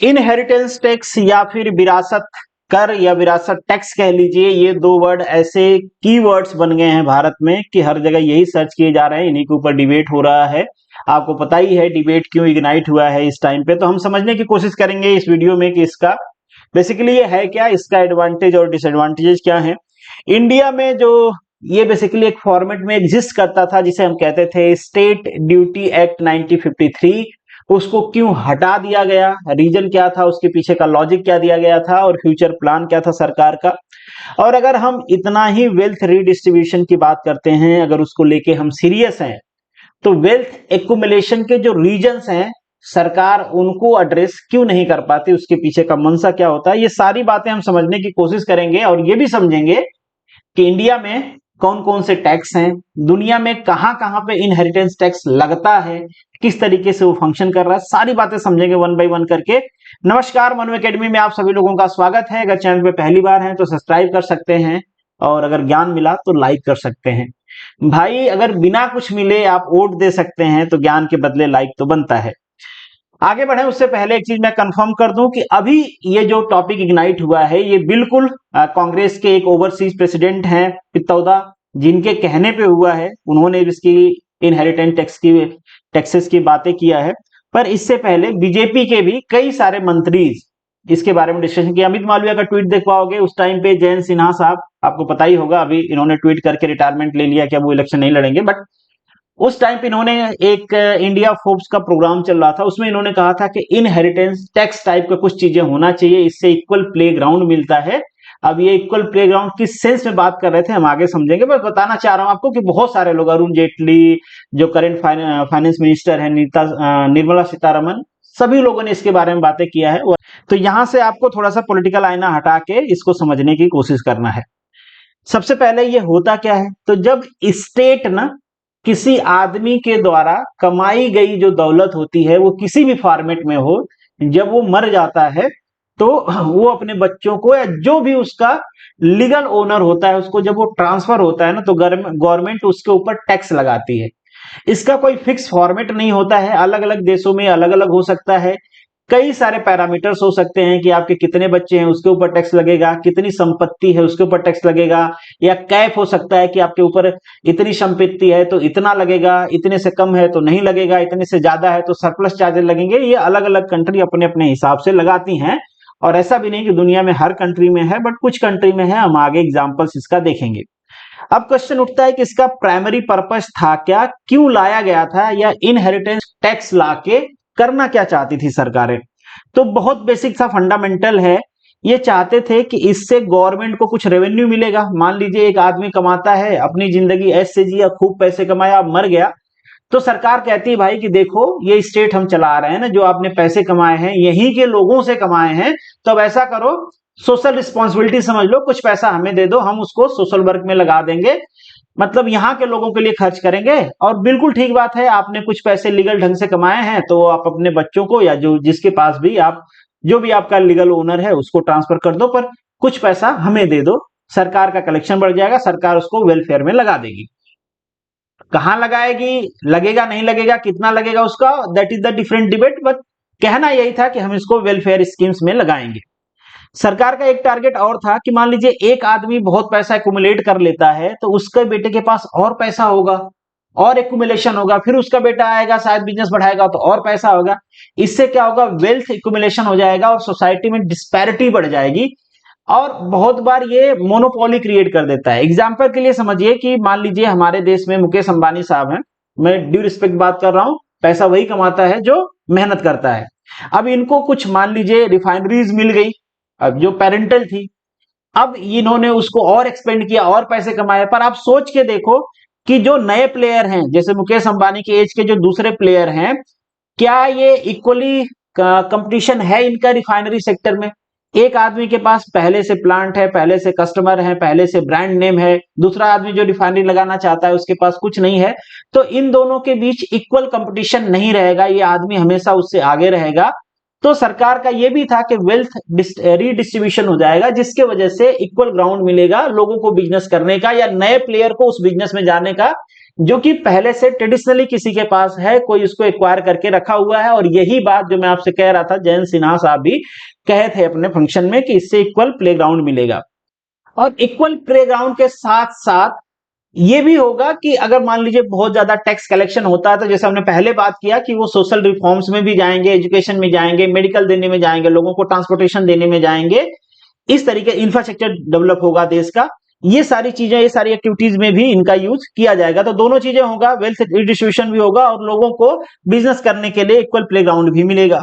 Inheritance tax या फिर विरासत कर या विरासत टैक्स कह लीजिए, ये दो वर्ड ऐसे कीवर्ड्स बन गए हैं भारत में कि हर जगह यही सर्च किए जा रहे हैं, इन्हीं के ऊपर डिबेट हो रहा है। आपको पता ही है डिबेट क्यों इग्नाइट हुआ है इस टाइम पे, तो हम समझने की कोशिश करेंगे इस वीडियो में कि इसका बेसिकली ये है क्या, इसका एडवांटेज और डिसएडवांटेजेस क्या है। इंडिया में जो ये बेसिकली एक फॉर्मेट में एग्जिस्ट करता था जिसे हम कहते थे स्टेट ड्यूटी एक्ट 1953, उसको क्यों हटा दिया गया, रीजन क्या था, उसके पीछे का लॉजिक क्या दिया गया था और फ्यूचर प्लान क्या था सरकार का। और अगर हम इतना ही वेल्थ रीडिस्ट्रीब्यूशन की बात करते हैं, अगर उसको लेके हम सीरियस हैं, तो वेल्थ एक्युमुलेशन के जो रीजन्स हैं सरकार उनको एड्रेस क्यों नहीं कर पाती, उसके पीछे का मंशा क्या होता है, ये सारी बातें हम समझने की कोशिश करेंगे। और ये भी समझेंगे कि इंडिया में कौन कौन से टैक्स हैं, दुनिया में कहां कहां पे इनहेरिटेंस टैक्स लगता है, किस तरीके से वो फंक्शन कर रहा है, सारी बातें समझेंगे वन बाय वन करके। नमस्कार, मनु एकेडमी में आप सभी लोगों का स्वागत है। अगर चैनल पे पहली बार हैं तो सब्सक्राइब कर सकते हैं और अगर ज्ञान मिला तो लाइक कर सकते हैं। भाई अगर बिना कुछ मिले आप वोट दे सकते हैं तो ज्ञान के बदले लाइक तो बनता है। आगे बढ़े उससे पहले एक चीज मैं कंफर्म कर दूं कि अभी ये जो टॉपिक इग्नाइट हुआ है ये बिल्कुल कांग्रेस के एक ओवरसीज प्रेसिडेंट हैं पित्तौदा, जिनके कहने पे हुआ है, उन्होंने इसकी इनहेरिटेंट टैक्सेस की बातें किया है। पर इससे पहले बीजेपी के भी कई सारे मंत्री इसके बारे में डिस्कशन किया। अमित मालवीय का ट्वीट देख पाओगे, उस टाइम पे जयंत सिन्हा साहब, आपको पता ही होगा, अभी इन्होंने ट्वीट करके रिटायरमेंट ले लिया कि अब वो इलेक्शन नहीं लड़ेंगे, बट उस टाइम पे इन्होंने एक इंडिया फोर्ब्स का प्रोग्राम चल रहा था, उसमें इन्होंने कहा था कि इनहेरिटेंस टैक्स टाइप का कुछ चीजें होना चाहिए, इससे इक्वल प्ले ग्राउंड मिलता है। अब ये इक्वल प्ले ग्राउंड किस सेंस में बात कर रहे थे हम आगे समझेंगे, बस बताना चाह रहा हूं आपको कि बहुत सारे लोग, अरुण जेटली जो करेंट फाइनेंस मिनिस्टर है, निर्मला सीतारमन, सभी लोगों ने इसके बारे में बातें किया है। तो यहां से आपको थोड़ा सा पॉलिटिकल आईना हटा के इसको समझने की कोशिश करना है। सबसे पहले ये होता क्या है, तो जब स्टेट ना किसी आदमी के द्वारा कमाई गई जो दौलत होती है वो किसी भी फॉर्मेट में हो, जब वो मर जाता है तो वो अपने बच्चों को या जो भी उसका लीगल ओनर होता है उसको जब वो ट्रांसफर होता है ना, तो गवर्नमेंट उसके ऊपर टैक्स लगाती है। इसका कोई फिक्स फॉर्मेट नहीं होता है, अलग अलग देशों में अलग अलग हो सकता है। कई सारे पैरामीटर्स हो सकते हैं कि आपके कितने बच्चे हैं उसके ऊपर टैक्स लगेगा, कितनी संपत्ति है उसके ऊपर टैक्स लगेगा, या कैप हो सकता है कि आपके ऊपर इतनी संपत्ति है तो इतना लगेगा, इतने से कम है तो नहीं लगेगा, इतने से ज्यादा है तो सरप्लस चार्जेस लगेंगे। ये अलग अलग कंट्री अपने अपने हिसाब से लगाती हैं, और ऐसा भी नहीं कि दुनिया में हर कंट्री में है, बट कुछ कंट्री में है, हम आगे एग्जाम्पल्स इसका देखेंगे। अब क्वेश्चन उठता है कि इसका प्राइमरी पर्पस था क्या, क्यों लाया गया था, या इनहेरिटेंस टैक्स लाके करना क्या चाहती थी सरकारें। तो बहुत बेसिक सा फंडामेंटल है, ये चाहते थे कि इससे गवर्नमेंट को कुछ रेवेन्यू मिलेगा। मान लीजिए एक आदमी कमाता है, अपनी जिंदगी ऐसे से जिया, खूब पैसे कमाया, मर गया, तो सरकार कहती है भाई कि देखो ये स्टेट हम चला रहे हैं ना, जो आपने पैसे कमाए हैं यहीं के लोगों से कमाए हैं, तो अब ऐसा करो, सोशल रिस्पॉन्सिबिलिटी समझ लो, कुछ पैसा हमें दे दो, हम उसको सोशल वर्क में लगा देंगे, मतलब यहाँ के लोगों के लिए खर्च करेंगे। और बिल्कुल ठीक बात है, आपने कुछ पैसे लीगल ढंग से कमाए हैं तो आप अपने बच्चों को या जो जिसके पास भी आप, जो भी आपका लीगल ओनर है उसको ट्रांसफर कर दो, पर कुछ पैसा हमें दे दो, सरकार का कलेक्शन बढ़ जाएगा, सरकार उसको वेलफेयर में लगा देगी। कहां लगाएगी, लगेगा नहीं लगेगा, कितना लगेगा उसका, that is the different debate, but कहना यही था कि हम इसको वेलफेयर स्कीम्स में लगाएंगे। सरकार का एक टारगेट और था कि मान लीजिए एक आदमी बहुत पैसा एक्युमुलेट कर लेता है तो उसके बेटे के पास और पैसा होगा, और एक्युमुलेशन होगा, फिर उसका बेटा आएगा शायद बिजनेस बढ़ाएगा तो और पैसा होगा, इससे क्या होगा, वेल्थ एक्युमुलेशन हो जाएगा और सोसाइटी में डिस्पैरिटी बढ़ जाएगी, और बहुत बार ये मोनोपोली क्रिएट कर देता है। एग्जाम्पल के लिए समझिए कि मान लीजिए हमारे देश में मुकेश अंबानी साहब हैं, मैं ड्यू रिस्पेक्ट बात कर रहा हूं, पैसा वही कमाता है जो मेहनत करता है। अब इनको कुछ मान लीजिए रिफाइनरीज मिल गई, अब जो पेरेंटल थी, अब इन्होंने उसको और एक्सपेंड किया और पैसे कमाए, पर आप सोच के देखो कि जो नए प्लेयर हैं जैसे मुकेश अंबानी के एज के जो दूसरे प्लेयर हैं, क्या ये इक्वली कंपटीशन है इनका रिफाइनरी सेक्टर में। एक आदमी के पास पहले से प्लांट है, पहले से कस्टमर है, पहले से ब्रांड नेम है, दूसरा आदमी जो रिफाइनरी लगाना चाहता है उसके पास कुछ नहीं है, तो इन दोनों के बीच इक्वल कंपटीशन नहीं रहेगा, ये आदमी हमेशा उससे आगे रहेगा। तो सरकार का ये भी था कि वेल्थ रीडिस्ट्रीब्यूशन हो जाएगा, जिसके वजह से इक्वल ग्राउंड मिलेगा लोगों को बिजनेस करने का या नए प्लेयर को उस बिजनेस में जाने का, जो कि पहले से ट्रेडिशनली किसी के पास है, कोई उसको एक्वायर करके रखा हुआ है। और यही बात जो मैं आपसे कह रहा था, जयंत सिन्हा साहब भी कहे थे अपने फंक्शन में कि इससे इक्वल प्लेग्राउंड मिलेगा। और इक्वल प्लेग्राउंड के साथ साथ ये भी होगा कि अगर मान लीजिए बहुत ज्यादा टैक्स कलेक्शन होता है, तो जैसे हमने पहले बात किया कि वो सोशल रिफॉर्म्स में भी जाएंगे, एजुकेशन में जाएंगे, मेडिकल देने में जाएंगे, लोगों को ट्रांसपोर्टेशन देने में जाएंगे, इस तरीके इंफ्रास्ट्रक्चर डेवलप होगा देश का। ये सारी चीजें, ये सारी एक्टिविटीज में भी इनका यूज किया जाएगा। तो दोनों चीजें होगा, वेल्थ रिडिस्ट्रीब्यूशन भी होगा और लोगों को बिजनेस करने के लिए इक्वल प्लेग्राउंड भी मिलेगा।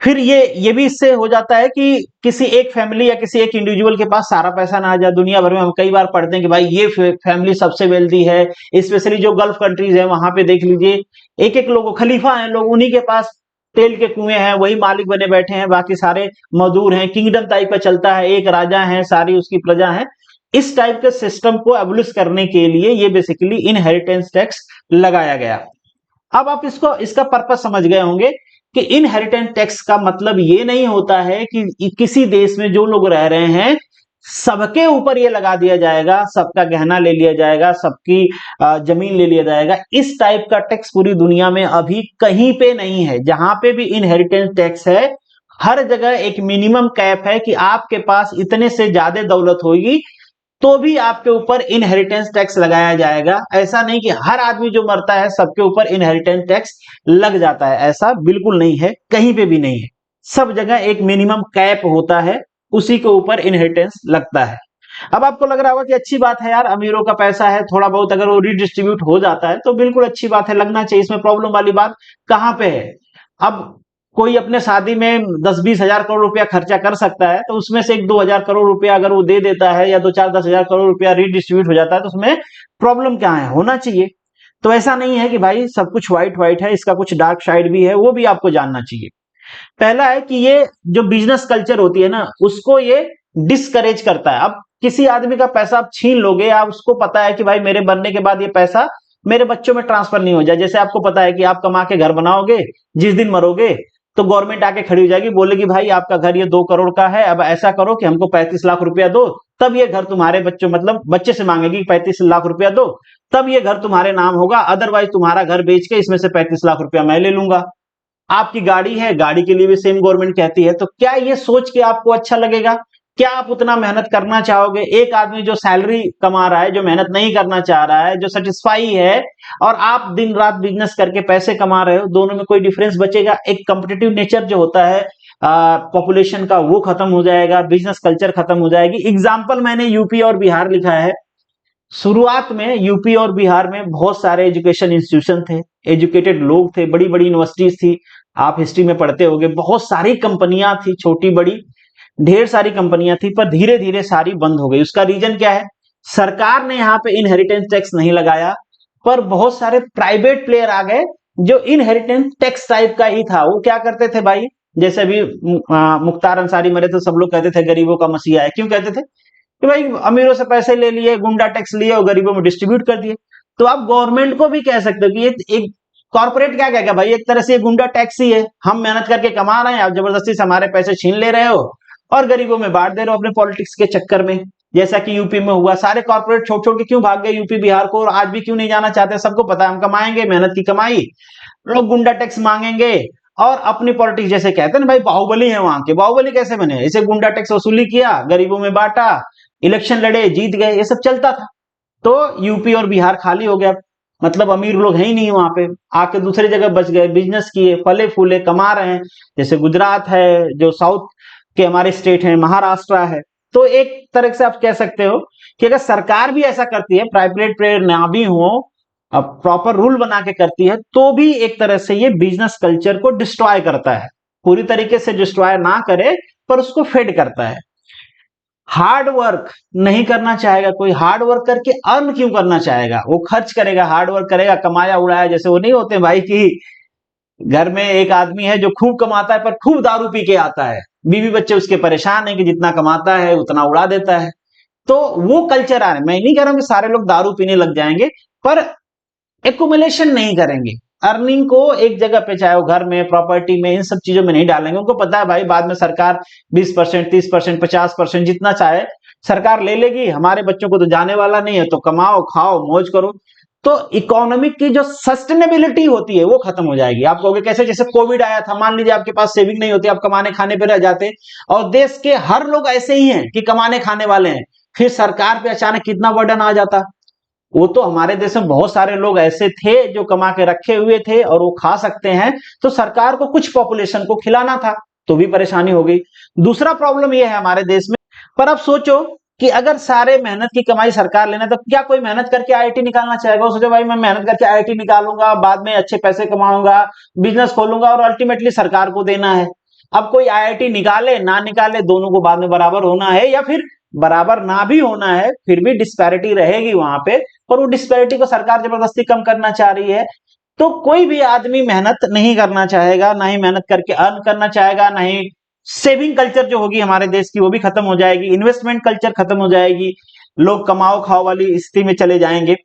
फिर ये भी इससे हो जाता है कि किसी एक फैमिली या किसी एक इंडिविजुअल के पास सारा पैसा ना आ जाए। दुनिया भर में हम कई बार पढ़ते हैं कि भाई ये फैमिली सबसे वेल्दी है, स्पेशली जो गल्फ कंट्रीज है वहां पे देख लीजिए, एक एक लोग खलीफा हैं लोग, उन्हीं के पास तेल के कुएं हैं, वही मालिक बने बैठे हैं, बाकी सारे मजदूर हैं, किंगडम टाइप का चलता है, एक राजा है, सारी उसकी प्रजा है। इस टाइप के सिस्टम को एबोलिश करने के लिए ये बेसिकली इनहेरिटेंस टैक्स लगाया गया। अब आप इसको, इसका पर्पस समझ गए होंगे कि इनहेरिटेंस टैक्स का मतलब ये नहीं होता है कि किसी देश में जो लोग रह रहे हैं सबके ऊपर ये लगा दिया जाएगा, सबका गहना ले लिया जाएगा, सबकी जमीन ले लिया जाएगा। इस टाइप का टैक्स पूरी दुनिया में अभी कहीं पे नहीं है। जहां पे भी इनहेरिटेंस टैक्स है, हर जगह एक मिनिमम कैप है कि आपके पास इतने से ज्यादा दौलत होगी तो भी आपके ऊपर इनहेरिटेंस टैक्स लगाया जाएगा। ऐसा नहीं कि हर आदमी जो मरता है सबके ऊपर इनहेरिटेंस टैक्स लग जाता है, ऐसा बिल्कुल नहीं है, कहीं पे भी नहीं है। सब जगह एक मिनिमम कैप होता है, उसी के ऊपर इनहेरिटेंस लगता है। अब आपको लग रहा होगा कि अच्छी बात है यार, अमीरों का पैसा है, थोड़ा बहुत अगर वो रिडिस्ट्रीब्यूट हो जाता है तो बिल्कुल अच्छी बात है, लगना चाहिए, इसमें प्रॉब्लम वाली बात कहां पे है। अब कोई अपने शादी में 10-20 हजार करोड़ रुपया खर्चा कर सकता है, तो उसमें से 1-2 हजार करोड़ रुपया अगर वो दे देता है, या 2-4-10 हजार करोड़ रुपया रिडिस्ट्रीब्यूट हो जाता है, तो उसमें प्रॉब्लम क्या है, होना चाहिए। तो ऐसा नहीं है कि भाई सब कुछ व्हाइट व्हाइट है, इसका कुछ डार्क साइड भी है, वो भी आपको जानना चाहिए। पहला है कि ये जो बिजनेस कल्चर होती है ना, उसको ये डिस्करेज करता है। अब किसी आदमी का पैसा आप छीन लोगे, आप उसको पता है कि भाई मेरे बनने के बाद ये पैसा मेरे बच्चों में ट्रांसफर नहीं हो जाए। जैसे आपको पता है कि आप कमा के घर बनाओगे, जिस दिन मरोगे तो गवर्नमेंट आके खड़ी हो जाएगी, बोलेगी भाई आपका घर ये 2 करोड़ का है, अब ऐसा करो कि हमको 35 लाख रुपया दो, तब ये घर तुम्हारे बच्चों, मतलब बच्चे से मांगेगी 35 लाख रुपया दो, तब ये घर तुम्हारे नाम होगा, अदरवाइज तुम्हारा घर बेच के इसमें से 35 लाख रुपया मैं ले लूंगा। आपकी गाड़ी है, गाड़ी के लिए भी सेम गवर्नमेंट कहती है। तो क्या ये सोच के आपको अच्छा लगेगा? क्या आप उतना मेहनत करना चाहोगे? एक आदमी जो सैलरी कमा रहा है, जो मेहनत नहीं करना चाह रहा है, जो सेटिस्फाई है, और आप दिन रात बिजनेस करके पैसे कमा रहे हो, दोनों में कोई डिफरेंस बचेगा? एक कॉम्पिटिटिव नेचर जो होता है पॉपुलेशन का, वो खत्म हो जाएगा, बिजनेस कल्चर खत्म हो जाएगी। एग्जाम्पल मैंने यूपी और बिहार लिखा है। शुरुआत में यूपी और बिहार में बहुत सारे एजुकेशन इंस्टीट्यूशन थे, एजुकेटेड लोग थे, बड़ी बड़ी यूनिवर्सिटीज थी, आप हिस्ट्री में पढ़ते होंगे, बहुत सारी कंपनियां थी, छोटी बड़ी ढेर सारी कंपनियां थी, पर धीरे धीरे सारी बंद हो गई। उसका रीजन क्या है? सरकार ने यहाँ पे इनहेरिटेंस टैक्स नहीं लगाया, पर बहुत सारे प्राइवेट प्लेयर आ गए जो इनहेरिटेंस टैक्स टाइप का ही था। वो क्या करते थे भाई, जैसे अभी मुख्तार अंसारी मरे तो सब लोग कहते थे गरीबों का मसीहा है। क्यों कहते थे? कि भाई अमीरों से पैसे ले लिए, गुंडा टैक्स लिए और गरीबों में डिस्ट्रीब्यूट कर दिए। तो आप गवर्नमेंट को भी कह सकते हो कि ये एक कॉर्पोरेट क्या कहेगा, भाई एक तरह से ये गुंडा टैक्स ही है, हम मेहनत करके कमा रहे हैं, आप जबरदस्ती से हमारे पैसे छीन ले रहे हो और गरीबों में बांट दे रहे हो अपने पॉलिटिक्स के चक्कर में। जैसा कि यूपी में हुआ, सारे कॉर्पोरेट छोड़ छोड़ के क्यों भाग गए यूपी बिहार को, और आज भी क्यों नहीं जाना चाहते? सबको पता है हम कमाएंगे, मेहनत की कमाई, लोग गुंडा टैक्स मांगेंगे और अपनी पॉलिटिक्स, जैसे कहते हैं ना भाई बाहुबली है वहां के, बाहुबली कैसे बने? ऐसे गुंडा टैक्स वसूली किया, गरीबों में बांटा, इलेक्शन लड़े, जीत गए, ये सब चलता था। तो यूपी और बिहार खाली हो गया, मतलब अमीर लोग हैं ही नहीं वहां पे, आके दूसरी जगह बच गए, बिजनेस किए, फले फूले, कमा रहे हैं। जैसे गुजरात है, जो साउथ के हमारे स्टेट है, महाराष्ट्र है। तो एक तरह से आप कह सकते हो कि अगर सरकार भी ऐसा करती है, प्राइवेट प्लेयर ना भी हो, अब प्रॉपर रूल बना के करती है, तो भी एक तरह से ये बिजनेस कल्चर को डिस्ट्रॉय करता है। पूरी तरीके से डिस्ट्रॉय ना करे, पर उसको फेड करता है। हार्ड वर्क नहीं करना चाहेगा कोई, हार्ड वर्क करके अर्न क्यों करना चाहेगा? वो खर्च करेगा, हार्ड वर्क करेगा, कमाया उड़ाया। जैसे वो नहीं होते भाई कि घर में एक आदमी है जो खूब कमाता है पर खूब दारू पी के आता है, बीवी बच्चे उसके परेशान है कि जितना कमाता है उतना उड़ा देता है। तो वो कल्चर आ रहा है। मैं नहीं कह रहा हूं कि सारे लोग दारू पीने लग जाएंगे, पर एकुमुलेशन नहीं करेंगे, अर्निंग को एक जगह पे, चाहे वो घर में, प्रॉपर्टी में, इन सब चीजों में नहीं डालेंगे। उनको पता है भाई बाद में सरकार 20%, 30%, 50% जितना चाहे सरकार ले लेगी, हमारे बच्चों को तो जाने वाला नहीं है, तो कमाओ, खाओ, मौज करो। तो इकोनॉमिक की जो सस्टेनेबिलिटी होती है वो खत्म हो जाएगी। आप कहोगे कैसे, जैसे कोविड आया था, मान लीजिए आपके पास सेविंग नहीं होती, आप कमाने खाने पे रह जाते, और देश के हर लोग ऐसे ही हैं कि कमाने खाने वाले हैं, फिर सरकार पे अचानक कितना बर्डन आ जाता। वो तो हमारे देश में बहुत सारे लोग ऐसे थे जो कमा के रखे हुए थे और वो खा सकते हैं, तो सरकार को कुछ पॉपुलेशन को खिलाना था, तो भी परेशानी हो गई। दूसरा प्रॉब्लम ये है हमारे देश में, पर अब सोचो कि अगर सारे मेहनत की कमाई सरकार लेना, तो क्या कोई मेहनत करके आईआईटी निकालना चाहेगा? वो सोचो भाई मैं मेहनत करके आईआईटी निकालूंगा, बाद में अच्छे पैसे कमाऊंगा, बिजनेस खोलूंगा और अल्टीमेटली सरकार को देना है। अब कोई आईआईटी निकाले ना निकाले, दोनों को बाद में बराबर होना है, या फिर बराबर ना भी होना है, फिर भी डिस्पैरिटी रहेगी वहां पे, और वो डिस्पैरिटी को सरकार जबरदस्ती कम करना चाह रही है। तो कोई भी आदमी मेहनत नहीं करना चाहेगा, ना ही मेहनत करके अर्न करना चाहेगा, ना ही सेविंग कल्चर जो होगी हमारे देश की वो भी खत्म हो जाएगी, इन्वेस्टमेंट कल्चर खत्म हो जाएगी, लोग कमाओ खाओ वाली स्थिति में चले जाएंगे।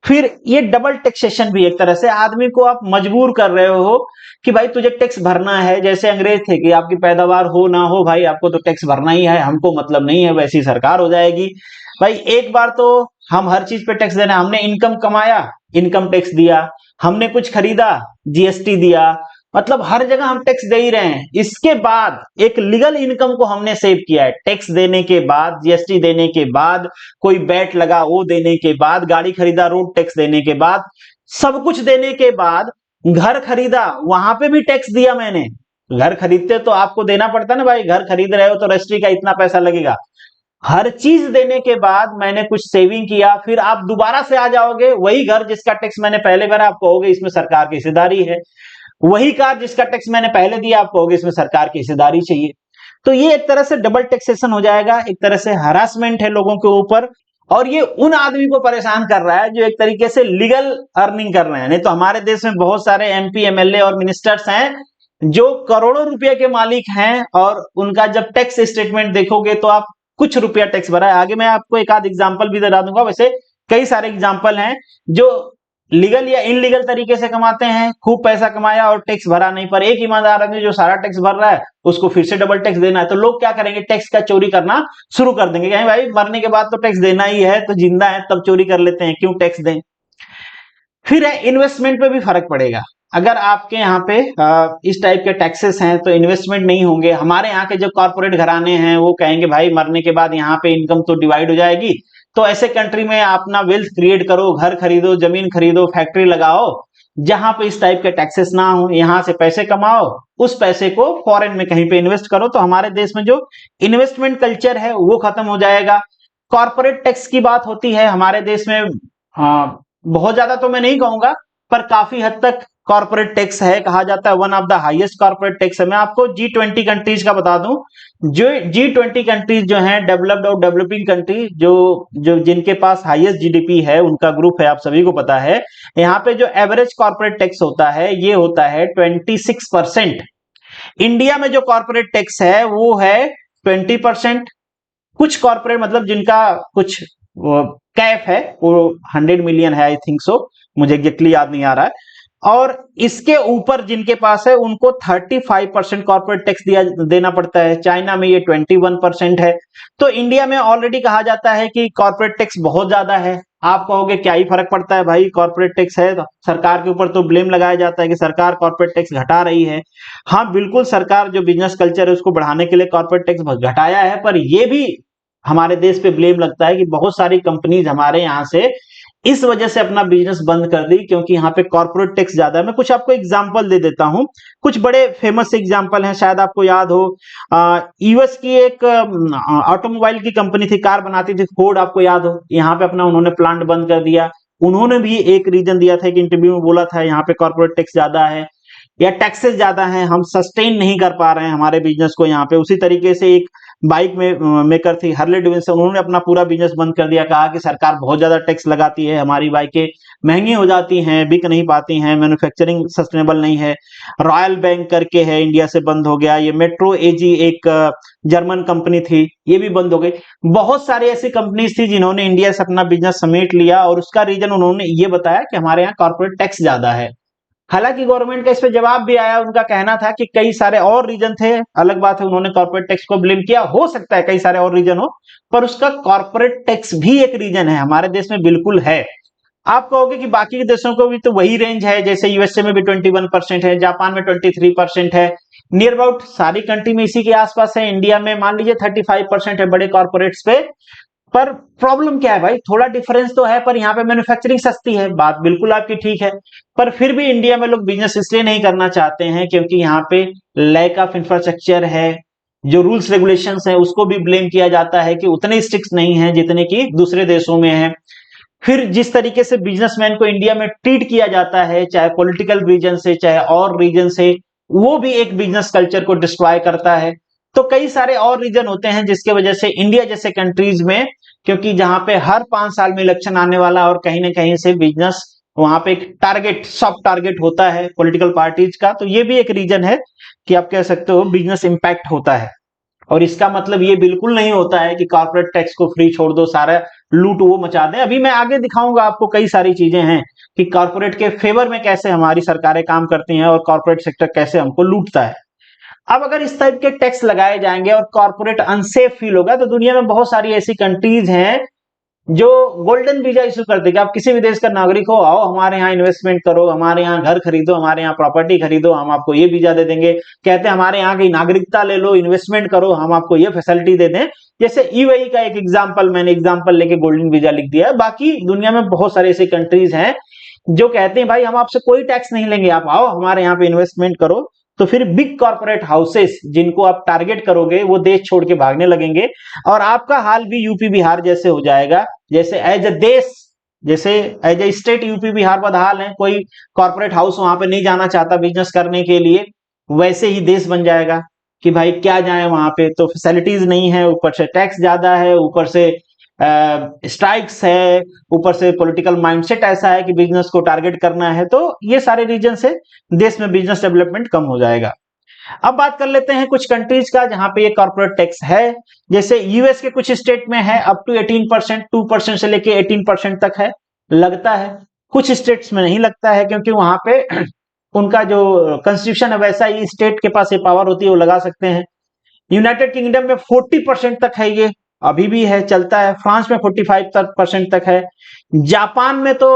फिर ये डबल टैक्सेशन भी, एक तरह से आदमी को आप मजबूर कर रहे हो कि भाई तुझे टैक्स भरना है। जैसे अंग्रेज थे कि आपकी पैदावार हो ना हो भाई आपको तो टैक्स भरना ही है, हमको मतलब नहीं है, वैसी सरकार हो जाएगी। भाई एक बार तो हम हर चीज पे टैक्स देना, हमने इनकम कमाया इनकम टैक्स दिया, हमने कुछ खरीदा जीएसटी दिया, मतलब हर जगह हम टैक्स दे ही रहे हैं। इसके बाद एक लीगल इनकम को हमने सेव किया है, टैक्स देने के बाद, जीएसटी देने के बाद, कोई बैट लगा वो देने के बाद, गाड़ी खरीदा रोड टैक्स देने के बाद, सब कुछ देने के बाद, घर खरीदा वहां पे भी टैक्स दिया मैंने। घर खरीदते तो आपको देना पड़ता ना भाई, घर खरीद रहे हो तो रजिस्ट्री का इतना पैसा लगेगा। हर चीज देने के बाद मैंने कुछ सेविंग किया, फिर आप दोबारा से आ जाओगे वही घर जिसका टैक्स मैंने पहले भरा, आप कहोगे इसमें सरकार की हिस्सेदारी है। वही कार जिसका टैक्स मैंने पहले दिया, आप कहोगे इसमें सरकार की हिस्सेदारी चाहिए। तो ये एक तरह से डबल टैक्सेशन हो जाएगा, एक तरह से हरासमेंट है लोगों के ऊपर, और ये उन आदमी को परेशान कर रहा है जो एक तरीके से लीगल अर्निंग कर रहे हैं। नहीं तो हमारे देश में बहुत सारे एमपी एमएलए और मिनिस्टर्स हैं जो करोड़ों रुपए के मालिक हैं, और उनका जब टैक्स स्टेटमेंट देखोगे तो आप कुछ रुपया टैक्स भरा है। आगे मैं आपको एक आध एग्जाम्पल भी दिला दूंगा, वैसे कई सारे एग्जाम्पल हैं जो लीगल या इनलीगल तरीके से कमाते हैं, खूब पैसा कमाया और टैक्स भरा नहीं, पर एक ईमानदार आदमी जो सारा टैक्स भर रहा है उसको फिर से डबल टैक्स देना है। तो लोग क्या करेंगे, टैक्स का चोरी करना शुरू कर देंगे, कहें भाई मरने के बाद तो टैक्स देना ही है, तो जिंदा है तब चोरी कर लेते हैं, क्यों टैक्स दें। फिर है इन्वेस्टमेंट पे भी फर्क पड़ेगा। अगर आपके यहाँ पे इस टाइप के टैक्सेस हैं तो इन्वेस्टमेंट नहीं होंगे। हमारे यहाँ के जो कॉर्पोरेट घराने हैं वो कहेंगे भाई मरने के बाद यहाँ पे इनकम तो डिवाइड हो जाएगी, तो ऐसे कंट्री में अपना वेल्थ क्रिएट करो, घर खरीदो, जमीन खरीदो, फैक्ट्री लगाओ, जहां पे इस टाइप के टैक्सेस ना हो, यहां से पैसे कमाओ, उस पैसे को फॉरेन में कहीं पे इन्वेस्ट करो। तो हमारे देश में जो इन्वेस्टमेंट कल्चर है वो खत्म हो जाएगा। कॉर्पोरेट टैक्स की बात होती है हमारे देश में, बहुत ज्यादा तो मैं नहीं कहूंगा, पर काफी हद तक कॉर्पोरेट टैक्स है, कहा जाता है one of the highest corporate tax है। मैं आपको G20 कंट्रीज का बता दूं, जो G20 कंट्रीज जो हैं डेवलप्ड और डेवलपिंग कंट्री, जो जो जिनके पास हाईएस्ट जीडीपी है उनका ग्रुप है, आप सभी को पता है। यहाँ पे जो एवरेज कॉर्पोरेट टैक्स होता है ये होता है 26%। इंडिया में जो कॉर्पोरेट टैक्स है वो है 20%। कुछ कॉर्पोरेट मतलब जिनका कुछ कैप है वो 100 मिलियन है, आई थिंक सो, मुझे एग्जैक्टली याद नहीं आ रहा है। और इसके ऊपर जिनके पास है उनको 35% कॉर्पोरेट टैक्स देना पड़ता है। चाइना में ये 21% है। तो इंडिया में ऑलरेडी कहा जाता है कि कॉर्पोरेट टैक्स बहुत ज्यादा है। आप कहोगे क्या ही फर्क पड़ता है भाई, कॉर्पोरेट टैक्स है तो सरकार के ऊपर तो ब्लेम लगाया जाता है कि सरकार कॉर्पोरेट टैक्स घटा रही है। हाँ बिल्कुल, सरकार जो बिजनेस कल्चर है उसको बढ़ाने के लिए कॉर्पोरेट टैक्स घटाया है, पर यह भी हमारे देश पे ब्लेम लगता है कि बहुत सारी कंपनीज हमारे यहाँ से इस वजह से अपना बिजनेस बंद कर दी क्योंकि यहाँ पे कॉर्पोरेट टैक्स ज्यादा है। मैं कुछ आपको एग्जांपल दे देता हूँ, कुछ बड़े फेमस एग्जांपल हैं, शायद आपको याद हो। यूएस की एक ऑटोमोबाइल की कंपनी थी, कार बनाती थी, फोर्ड, आपको याद हो। यहाँ पे अपना उन्होंने प्लांट बंद कर दिया। उन्होंने भी एक रीजन दिया था, एक इंटरव्यू में बोला था यहाँ पे कॉर्पोरेट टैक्स ज्यादा है या टैक्सेस ज्यादा हैं, हम सस्टेन नहीं कर पा रहे हैं हमारे बिजनेस को यहाँ पे। उसी तरीके से एक बाइक में मेकर थी हार्ले डेविडसन, उन्होंने अपना पूरा बिजनेस बंद कर दिया, कहा कि सरकार बहुत ज्यादा टैक्स लगाती है, हमारी बाइकें महंगी हो जाती हैं, बिक नहीं पाती हैं, मैन्युफैक्चरिंग सस्टेनेबल नहीं है। रॉयल बैंक करके है, इंडिया से बंद हो गया। ये मेट्रो एजी एक जर्मन कंपनी थी, ये भी बंद हो गई। बहुत सारी ऐसी कंपनीज थी जिन्होंने इंडिया से अपना बिजनेस समेट लिया और उसका रीजन उन्होंने ये बताया कि हमारे यहाँ कॉर्पोरेट टैक्स ज्यादा है। हालांकि गवर्नमेंट का इस पे जवाब भी आया, उनका कहना था कि कई सारे और रीजन थे, अलग बात है उन्होंने कॉर्पोरेट टैक्स को ब्लेम किया, हो सकता है कई सारे और रीजन हो, पर उसका कॉर्पोरेट टैक्स भी एक रीजन है, हमारे देश में बिल्कुल है। आप कहोगे कि बाकी के देशों को भी तो वही रेंज है, जैसे यूएसए में भी 21% है, जापान में 23% है, नियर अबाउट सारी कंट्री में इसी के आसपास है। इंडिया में मान लीजिए 35% है बड़े कॉर्पोरेट्स पे। पर प्रॉब्लम क्या है भाई, थोड़ा डिफरेंस तो है, पर यहाँ पे मैन्युफैक्चरिंग सस्ती है, बात बिल्कुल आपकी ठीक है। पर फिर भी इंडिया में लोग बिजनेस इसलिए नहीं करना चाहते हैं क्योंकि यहाँ पे लैक ऑफ इंफ्रास्ट्रक्चर है। जो रूल्स रेगुलेशंस है उसको भी ब्लेम किया जाता है कि उतने स्ट्रिक्ट नहीं है जितने कि दूसरे देशों में है। फिर जिस तरीके से बिजनेसमैन को इंडिया में ट्रीट किया जाता है, चाहे पॉलिटिकल रीजन से चाहे और रीजन से, वो भी एक बिजनेस कल्चर को डिस्ट्रॉय करता है। तो कई सारे और रीजन होते हैं जिसके वजह से इंडिया जैसे कंट्रीज में, क्योंकि जहां पे हर 5 साल में इलेक्शन आने वाला और कहीं ना कहीं से बिजनेस वहां पे एक टारगेट, सॉफ्ट टारगेट होता है पॉलिटिकल पार्टीज का, तो ये भी एक रीजन है कि आप कह सकते हो बिजनेस इंपैक्ट होता है। और इसका मतलब ये बिल्कुल नहीं होता है कि कॉर्पोरेट टैक्स को फ्री छोड़ दो, सारा लूट वो मचा दे। अभी मैं आगे दिखाऊंगा आपको, कई सारी चीजें हैं कि कॉर्पोरेट के फेवर में कैसे हमारी सरकारें काम करती हैं और कॉर्पोरेट सेक्टर कैसे हमको लूटता है। अब अगर इस टाइप के टैक्स लगाए जाएंगे और कॉर्पोरेट अनसेफ फील होगा, तो दुनिया में बहुत सारी ऐसी कंट्रीज हैं जो गोल्डन वीजा इशू कर देगा। आप किसी भी देश का नागरिक हो, आओ हमारे यहाँ इन्वेस्टमेंट करो, हमारे यहाँ घर खरीदो, हमारे यहाँ प्रॉपर्टी खरीदो, हम आपको ये वीजा दे देंगे। कहते हैं हमारे यहाँ की नागरिकता ले लो, इन्वेस्टमेंट करो, हम आपको ये फैसिलिटी दे दें। जैसे यूएई का एक एग्जांपल, मैंने एग्जांपल लेके गोल्डन वीजा लिख दिया है। बाकी दुनिया में बहुत सारे ऐसे कंट्रीज हैं जो कहते हैं भाई हम आपसे कोई टैक्स नहीं लेंगे, आप आओ हमारे यहाँ पे इन्वेस्टमेंट करो। तो फिर बिग कॉर्पोरेट हाउसेस जिनको आप टारगेट करोगे वो देश छोड़ के भागने लगेंगे और आपका हाल भी यूपी बिहार जैसे हो जाएगा। जैसे एज अ देश, जैसे as a state UP Bihar बदहाल है, कोई कॉर्पोरेट हाउस वहां पे नहीं जाना चाहता बिजनेस करने के लिए, वैसे ही देश बन जाएगा कि भाई क्या जाए वहां पे, तो फैसिलिटीज नहीं है, ऊपर से टैक्स ज्यादा है, ऊपर से स्ट्राइक्स है, ऊपर से पॉलिटिकल माइंडसेट ऐसा है कि बिजनेस को टारगेट करना है। तो ये सारे रीजन से देश में बिजनेस डेवलपमेंट कम हो जाएगा। अब बात कर लेते हैं कुछ कंट्रीज का जहां पे ये कॉर्पोरेट टैक्स है। जैसे यूएस के कुछ स्टेट में है अप टू 18%, 2% से लेके 18% तक है, लगता है। कुछ स्टेट्स में नहीं लगता है क्योंकि वहां पे उनका जो कॉन्स्टिट्यूशन है वैसा ही, स्टेट के पास ये पावर होती है, वो लगा सकते हैं। यूनाइटेड किंगडम में 40% तक है, ये अभी भी है, चलता है। फ्रांस में 45% तक है। जापान में तो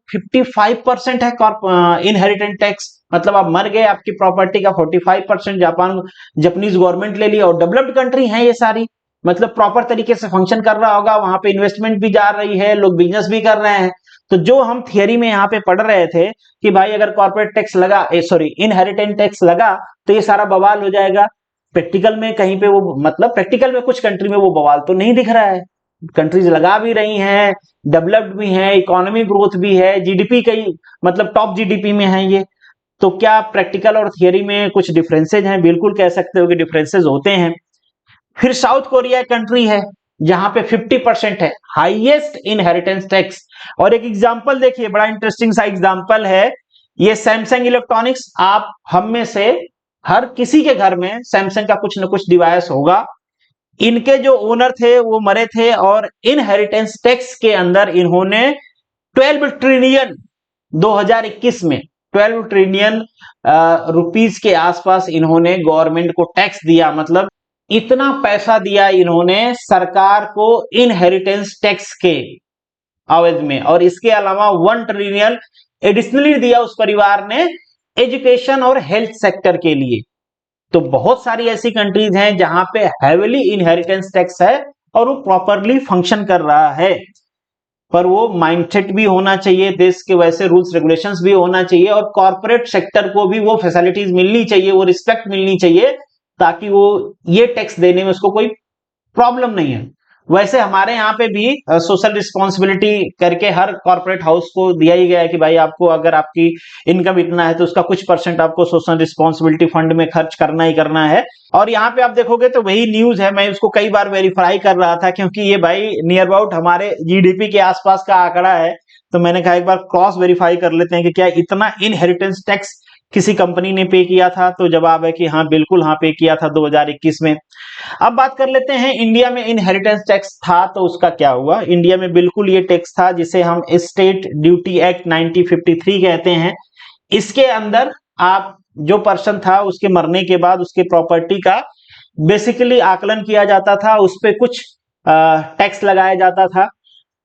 55% है इनहेरिटेंट टैक्स, मतलब आप मर गए आपकी प्रॉपर्टी का 45% जापान, जापानीज गवर्नमेंट ले लिया। और डेवलप्ड कंट्री है ये सारी, मतलब प्रॉपर तरीके से फंक्शन कर रहा होगा, वहां पे इन्वेस्टमेंट भी जा रही है, लोग बिजनेस भी कर रहे हैं। तो जो हम थियरी में यहाँ पे पढ़ रहे थे कि भाई अगर कॉर्पोरेट टैक्स लगा, सॉरी इनहेरिटेंट टैक्स लगा तो ये सारा बवाल हो जाएगा, प्रैक्टिकल में कहीं पे वो, मतलब प्रैक्टिकल में कुछ कंट्री में वो बवाल तो नहीं दिख रहा है। कंट्रीज लगा भी रही हैं, डेवलप्ड भी हैं, इकोनॉमी ग्रोथ भी है, जीडीपी कई मतलब टॉप जीडीपी में है ये। तो क्या प्रैक्टिकल और थियरी में कुछ डिफरेंसेज हैं? बिल्कुल कह सकते हो कि डिफरेंसेज होते हैं। फिर साउथ कोरिया कंट्री है जहां पे 50% है, हाईएस्ट इनहेरिटेंस टैक्स। और एक एग्जांपल देखिए, बड़ा इंटरेस्टिंग सा एग्जांपल है ये, सैमसंग इलेक्ट्रॉनिक्स। आप हम में से हर किसी के घर में सैमसंग का कुछ न कुछ डिवाइस होगा। इनके जो ओनर थे वो मरे थे और इनहेरिटेंस टैक्स के अंदर इन्होंने 12 ट्रिलियन 2021 में 12 ट्रिलियन रुपीस के आसपास इन्होंने गवर्नमेंट को टैक्स दिया। मतलब इतना पैसा दिया इन्होंने सरकार को इनहेरिटेंस टैक्स के अवध में। और इसके अलावा 1 ट्रिलियन एडिशनली दिया उस परिवार ने एजुकेशन और हेल्थ सेक्टर के लिए। तो बहुत सारी ऐसी कंट्रीज हैं जहां पे हैवीली इनहेरिटेंस टैक्स है और वो प्रॉपरली फंक्शन कर रहा है। पर वो माइंडसेट भी होना चाहिए देश के, वैसे रूल्स रेगुलेशंस भी होना चाहिए, और कॉर्पोरेट सेक्टर को भी वो फैसिलिटीज मिलनी चाहिए, वो रिस्पेक्ट मिलनी चाहिए, ताकि वो ये टैक्स देने में उसको कोई प्रॉब्लम नहीं है। वैसे हमारे यहाँ पे भी सोशल रिस्पॉन्सिबिलिटी करके हर कॉर्पोरेट हाउस को दिया ही गया है कि भाई आपको अगर आपकी इनकम इतना है तो उसका कुछ परसेंट आपको सोशल रिस्पॉन्सिबिलिटी फंड में खर्च करना ही करना है। और यहाँ पे आप देखोगे तो वही न्यूज है, मैं उसको कई बार वेरीफाई कर रहा था क्योंकि ये भाई नियर अबाउट हमारे जीडीपी के आसपास का आंकड़ा है। तो मैंने कहा एक बार क्रॉस वेरीफाई कर लेते हैं कि क्या इतना इनहेरिटेंस टैक्स किसी कंपनी ने पे किया था। तो जवाब है कि हाँ बिल्कुल, हाँ पे किया था 2021 में। अब बात कर लेते हैं इंडिया में इनहेरिटेंस टैक्स था तो उसका क्या हुआ। इंडिया में बिल्कुल ये टैक्स था जिसे हम स्टेट ड्यूटी एक्ट 1953 कहते हैं। इसके अंदर आप जो पर्सन था उसके मरने के बाद उसके प्रॉपर्टी का बेसिकली आकलन किया जाता था, उस पर कुछ टैक्स लगाया जाता था।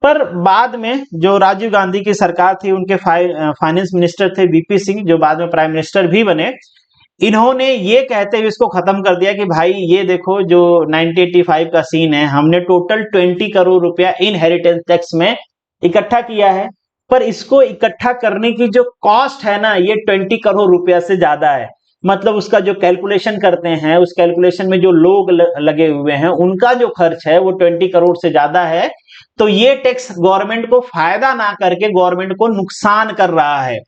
पर बाद में जो राजीव गांधी की सरकार थी, उनके फाइनेंस मिनिस्टर थे वीपी सिंह, जो बाद में प्राइम मिनिस्टर भी बने, इन्होंने ये कहते हुए इसको खत्म कर दिया कि भाई ये देखो जो 1985 का सीन है, हमने टोटल 20 करोड़ रुपया इनहेरिटेंस टैक्स में इकट्ठा किया है, पर इसको इकट्ठा करने की जो कॉस्ट है ना, ये 20 करोड़ रुपया से ज्यादा है। मतलब उसका जो कैलकुलेशन करते हैं, उस कैलकुलेशन में जो लोग लगे हुए हैं, उनका जो खर्च है वो 20 करोड़ से ज्यादा है। तो ये टैक्स गवर्नमेंट को फायदा ना करके गवर्नमेंट को नुकसान कर रहा है।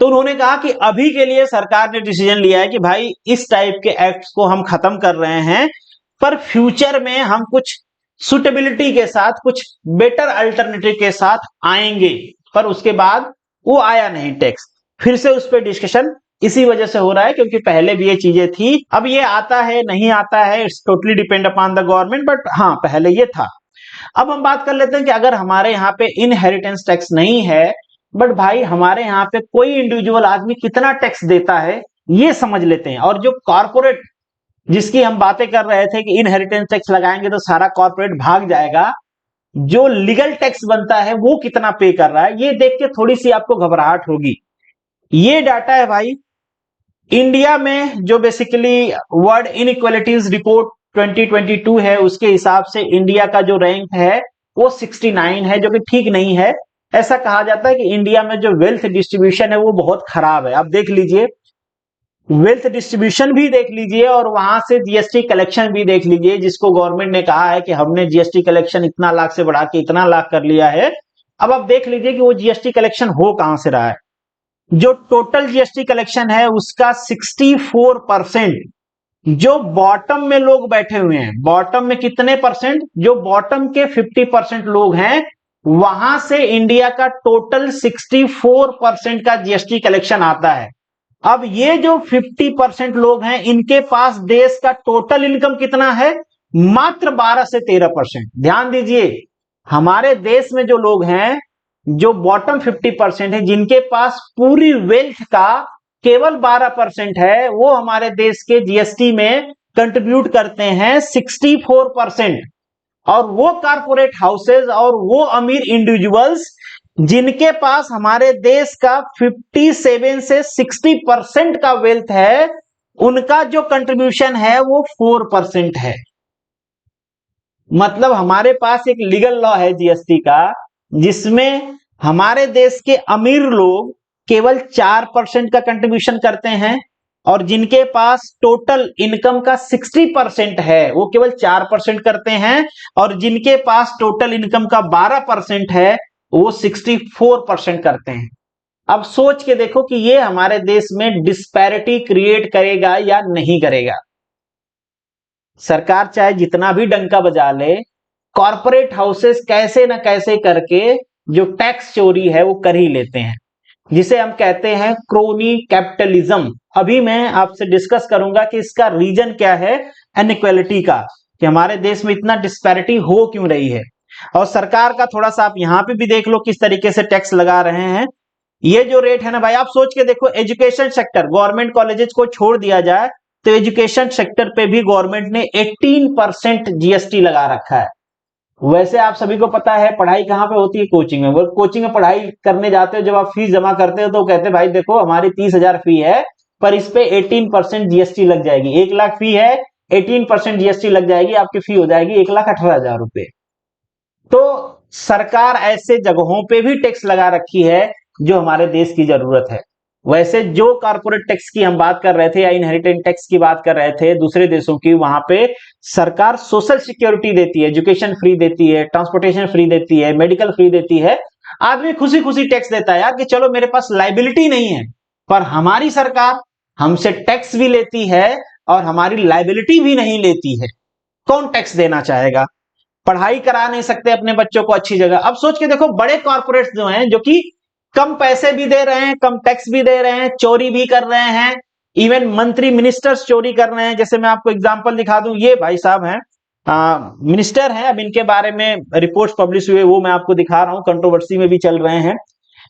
तो उन्होंने कहा कि अभी के लिए सरकार ने डिसीजन लिया है कि भाई इस टाइप के एक्ट्स को हम खत्म कर रहे हैं, पर फ्यूचर में हम कुछ सुटेबिलिटी के साथ, कुछ बेटर अल्टरनेटिव के साथ आएंगे। पर उसके बाद वो आया नहीं टैक्स, फिर से उस पर डिस्कशन इसी वजह से हो रहा है, क्योंकि पहले भी ये चीजें थी। अब ये आता है नहीं आता है, it's totally depend upon the government, but हाँ पहले ये था। अब हम बात कर लेते हैं कि अगर हमारे यहाँ पे इनहेरिटेंस टैक्स नहीं है, बट भाई हमारे यहाँ पे कोई इंडिविजुअल आदमी कितना टैक्स देता है, ये समझ लेते हैं। और जो कॉर्पोरेट, जिसकी हम बातें कर रहे थे कि इनहेरिटेंस टैक्स लगाएंगे तो सारा कॉर्पोरेट भाग जाएगा, जो लीगल टैक्स बनता है वो कितना पे कर रहा है, ये देख के थोड़ी सी आपको घबराहट होगी। ये डाटा है भाई इंडिया में, जो बेसिकली वर्ल्ड इनइक्वालिटीज रिपोर्ट 2022 है, उसके हिसाब से इंडिया का जो रैंक है वो 69 है, जो कि ठीक नहीं है। ऐसा कहा जाता है कि इंडिया में जो वेल्थ डिस्ट्रीब्यूशन है वो बहुत खराब है। आप देख लीजिए, वेल्थ डिस्ट्रीब्यूशन भी देख लीजिए और वहां से जीएसटी कलेक्शन भी देख लीजिए, जिसको गवर्नमेंट ने कहा है कि हमने जीएसटी कलेक्शन इतना लाख से बढ़ा के इतना लाख कर लिया है। अब आप देख लीजिए कि वो जीएसटी कलेक्शन हो कहां से रहा है। जो टोटल जीएसटी कलेक्शन है उसका 64% जो बॉटम में लोग बैठे हुए हैं, बॉटम में कितने परसेंट, जो बॉटम के 50% लोग हैं, वहां से इंडिया का टोटल 64% का जीएसटी कलेक्शन आता है। अब ये जो 50% लोग हैं, इनके पास देश का टोटल इनकम कितना है, मात्र 12 से 13%। ध्यान दीजिए, हमारे देश में जो लोग हैं, जो बॉटम 50% है, जिनके पास पूरी वेल्थ का केवल 12% है, वो हमारे देश के जीएसटी में कंट्रीब्यूट करते हैं 64%। और वो कारपोरेट हाउसेज और वो अमीर इंडिविजुअल्स जिनके पास हमारे देश का 57 से 60% का वेल्थ है, उनका जो कंट्रीब्यूशन है वो 4% है। मतलब हमारे पास एक लीगल लॉ है जीएसटी का, जिसमें हमारे देश के अमीर लोग केवल 4% का कंट्रीब्यूशन करते हैं, और जिनके पास टोटल इनकम का 60% है वो केवल 4% करते हैं, और जिनके पास टोटल इनकम का 12% है वो 64% करते हैं। अब सोच के देखो कि ये हमारे देश में डिस्पैरिटी क्रिएट करेगा या नहीं करेगा। सरकार चाहे जितना भी डंका बजा ले, कॉर्पोरेट हाउसेस कैसे ना कैसे करके जो टैक्स चोरी है वो कर ही लेते हैं, जिसे हम कहते हैं क्रोनी कैपिटलिज्म। अभी मैं आपसे डिस्कस करूंगा कि इसका रीजन क्या है इनइक्वालिटी का, कि हमारे देश में इतना डिस्पैरिटी हो क्यों रही है। और सरकार का थोड़ा सा आप यहां पे भी देख लो किस तरीके से टैक्स लगा रहे हैं। ये जो रेट है ना भाई, आप सोच के देखो, एजुकेशन सेक्टर, गवर्नमेंट कॉलेजेस को छोड़ दिया जाए तो एजुकेशन सेक्टर पे भी गवर्नमेंट ने 18% जीएसटी लगा रखा है। वैसे आप सभी को पता है पढ़ाई कहां पे होती है, कोचिंग में। वो कोचिंग में पढ़ाई करने जाते हो, जब आप फीस जमा करते हो तो कहते हैं भाई देखो हमारी 30,000 फी है, पर इस पे 18% जीएसटी लग जाएगी। 1 लाख फी है, 18% जीएसटी लग जाएगी, आपकी फी हो जाएगी 1,18,000 रुपए। तो सरकार ऐसे जगहों पे भी टैक्स लगा रखी है जो हमारे देश की जरूरत है। वैसे जो कॉर्पोरेट टैक्स की हम बात कर रहे थे या इनहेरिटेंस टैक्स की बात कर रहे थे दूसरे देशों की, वहां पे सरकार सोशल सिक्योरिटी देती है, एजुकेशन फ्री देती है, ट्रांसपोर्टेशन फ्री देती है, मेडिकल फ्री देती है। आदमी खुशी खुशी टैक्स देता है यार कि चलो मेरे पास लाइबिलिटी नहीं है। पर हमारी सरकार हमसे टैक्स भी लेती है और हमारी लाइबिलिटी भी नहीं लेती है। कौन टैक्स देना चाहेगा? पढ़ाई करा नहीं सकते अपने बच्चों को अच्छी जगह। अब सोच के देखो, बड़े कॉर्पोरेट्स जो हैं, जो कि कम पैसे भी दे रहे हैं, कम टैक्स भी दे रहे हैं, चोरी भी कर रहे हैं, इवन मंत्री मिनिस्टर्स चोरी कर रहे हैं। जैसे मैं आपको एग्जांपल दिखा दूं, ये भाई साहब हैं, मिनिस्टर हैं, अब इनके बारे में रिपोर्ट्स पब्लिश हुए, वो मैं आपको दिखा रहा हूं, कंट्रोवर्सी में भी चल रहे हैं।